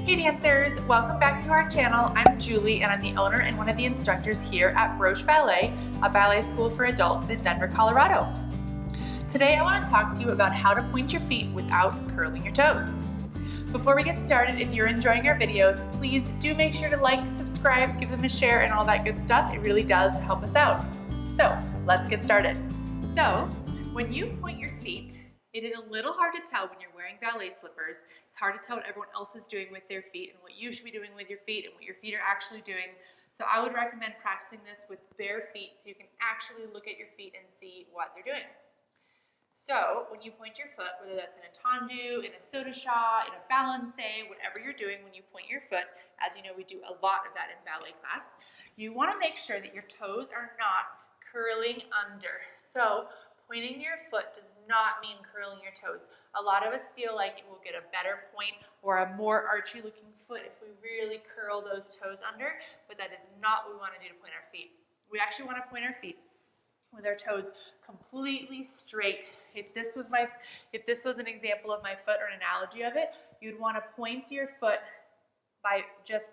Hey dancers, welcome back to our channel. I'm Julie and I'm the owner and one of the instructors here at Broche Ballet, a ballet school for adults in Denver, Colorado. Today I want to talk to you about how to point your feet without curling your toes. Before we get started, if you're enjoying our videos, please do make sure to like, subscribe, give them a share and all that good stuff. It really does help us out. So let's get started. So when you point your feet, it is a little hard to tell when you're wearing ballet slippers. It's hard to tell what everyone else is doing with their feet and what you should be doing with your feet and what your feet are actually doing. So I would recommend practicing this with bare feet so you can actually look at your feet and see what they're doing. So when you point your foot, whether that's in a tendu, in a soda shot, in a balance, whatever you're doing when you point your foot, as you know we do a lot of that in ballet class, you want to make sure that your toes are not curling under. So pointing your foot does not mean curling your toes. A lot of us feel like it will get a better point or a more archy looking foot if we really curl those toes under, but that is not what we want to do to point our feet. We actually want to point our feet with our toes completely straight. If this was an example of my foot or an analogy of it, you'd want to point your foot by just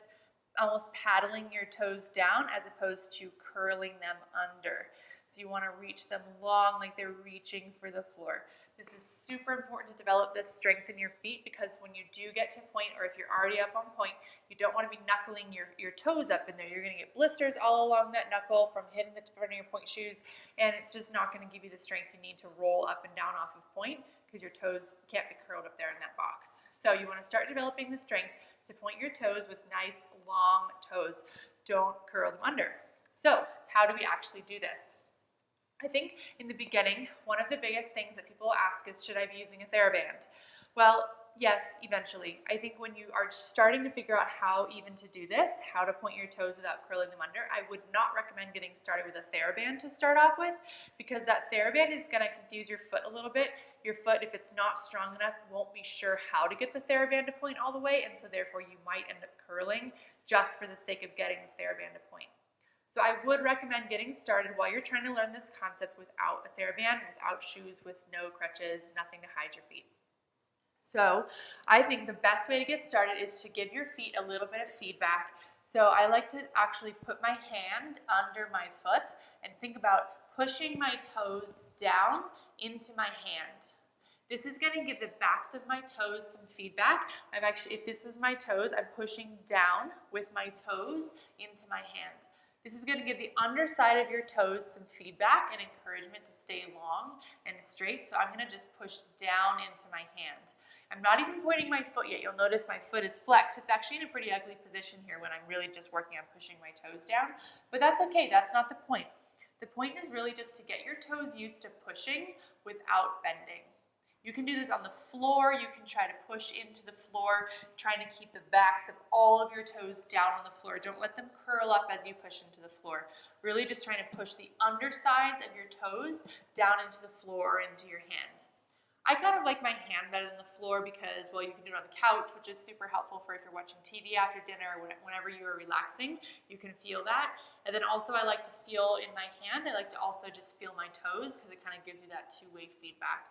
almost paddling your toes down as opposed to curling them under. So you want to reach them long like they're reaching for the floor. This is super important to develop this strength in your feet because when you do get to point, or if you're already up on point, you don't want to be knuckling your toes up in there. You're going to get blisters all along that knuckle from hitting the front of your point shoes, and it's just not going to give you the strength you need to roll up and down off of point because your toes can't be curled up there in that box. So you want to start developing the strength to point your toes with nice long toes. Don't curl them under. So how do we actually do this? I think in the beginning, one of the biggest things that people ask is, should I be using a TheraBand? Well, yes, eventually. I think when you are starting to figure out how even to do this, how to point your toes without curling them under, I would not recommend getting started with a TheraBand to start off with, because that TheraBand is going to confuse your foot a little bit. Your foot, if it's not strong enough, won't be sure how to get the TheraBand to point all the way, and so therefore you might end up curling just for the sake of getting the TheraBand to point. So I would recommend getting started while you're trying to learn this concept without a TheraBand, without shoes, with no crutches, nothing to hide your feet. So I think the best way to get started is to give your feet a little bit of feedback. So I like to actually put my hand under my foot and think about pushing my toes down into my hand. This is going to give the backs of my toes some feedback. If this is my toes, I'm pushing down with my toes into my hand. This is going to give the underside of your toes some feedback and encouragement to stay long and straight. So I'm going to just push down into my hand. I'm not even pointing my foot yet. You'll notice my foot is flexed. It's actually in a pretty ugly position here when I'm really just working on pushing my toes down. But that's okay. That's not the point. The point is really just to get your toes used to pushing without bending. You can do this on the floor. You can try to push into the floor, trying to keep the backs of all of your toes down on the floor. Don't let them curl up as you push into the floor. Really just trying to push the undersides of your toes down into the floor or into your hand. I kind of like my hand better than the floor because, well, you can do it on the couch, which is super helpful for if you're watching TV after dinner or whenever you are relaxing. You can feel that. And then also I like to feel in my hand. I like to also just feel my toes because it kind of gives you that two-way feedback.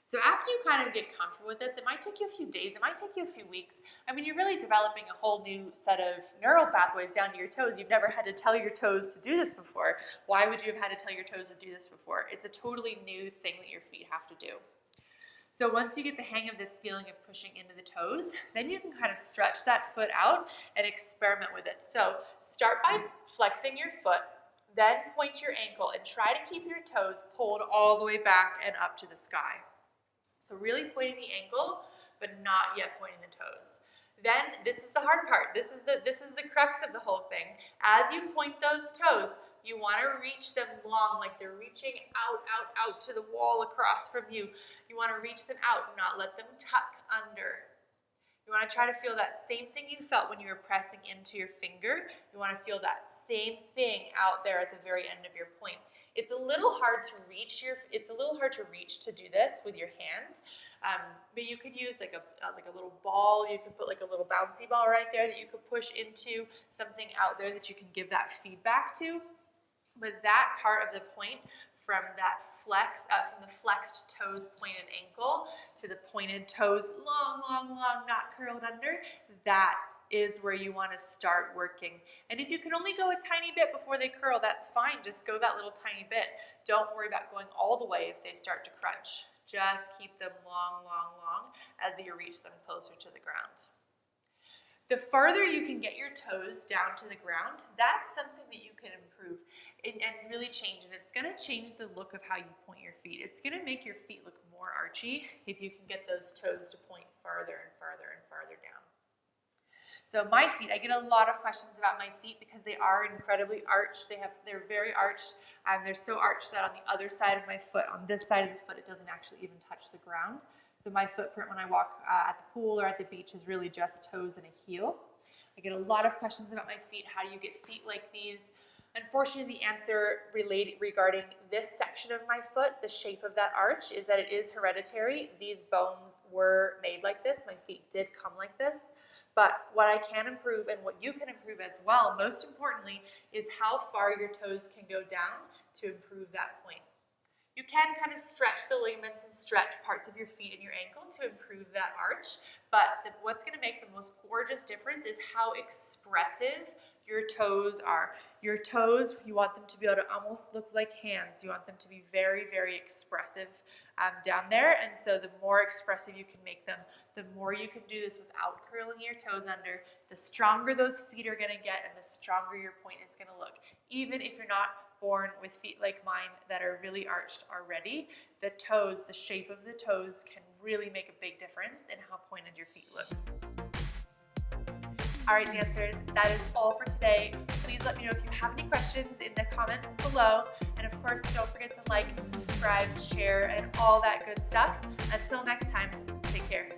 So after you kind of get comfortable with this, it might take you a few days, it might take you a few weeks. I mean, you're really developing a whole new set of neural pathways down to your toes. You've never had to tell your toes to do this before. Why would you have had to tell your toes to do this before? It's a totally new thing that your feet have to do. So once you get the hang of this feeling of pushing into the toes, then you can kind of stretch that foot out and experiment with it. So start by flexing your foot, then point your ankle and try to keep your toes pulled all the way back and up to the sky. So really pointing the ankle, but not yet pointing the toes. Then this is the hard part. This is the crux of the whole thing. As you point those toes, you want to reach them long, like they're reaching out to the wall across from you. You want to reach them out, not let them tuck under. You want to try to feel that same thing you felt when you were pressing into your finger. You want to feel that same thing out there at the very end of your point. It's a little hard to reach to do this with your hand, but you could use like a little ball. You could put like a little bouncy ball right there that you could push into something out there that you can give that feedback to. But that part of the point from that flex, from the flexed toes, pointed ankle, to the pointed toes, long, long, long, not curled under. That is where you want to start working. And if you can only go a tiny bit before they curl, that's fine. Just go that little tiny bit. Don't worry about going all the way if they start to crunch. Just keep them long, long, long as you reach them closer to the ground. The farther you can get your toes down to the ground, that's something that you can improve and really change. And it's going to change the look of how you point your feet. It's going to make your feet look more archy if you can get those toes to point farther and farther and farther down. So my feet, I get a lot of questions about my feet because they are incredibly arched. They're very arched. They're so arched that on the other side of my foot, on this side of the foot, it doesn't actually even touch the ground. So my footprint when I walk at the pool or at the beach is really just toes and a heel. I get a lot of questions about my feet. How do you get feet like these? Unfortunately, the answer regarding this section of my foot, the shape of that arch, is that it is hereditary. These bones were made like this. My feet did come like this. But what I can improve and what you can improve as well, most importantly, is how far your toes can go down to improve that point. You can kind of stretch the ligaments and stretch parts of your feet and your ankle to improve that arch, but what's going to make the most gorgeous difference is how expressive your toes are. Your toes, you want them to be able to almost look like hands. You want them to be very, very expressive down there, and so the more expressive you can make them, the more you can do this without curling your toes under, the stronger those feet are going to get and the stronger your point is going to look. Even if you're not born with feet like mine that are really arched already, the toes, the shape of the toes can really make a big difference in how pointed your feet look. All right, dancers, that is all for today. Please let me know if you have any questions in the comments below. And of course, don't forget to like, subscribe, share, and all that good stuff. Until next time, take care.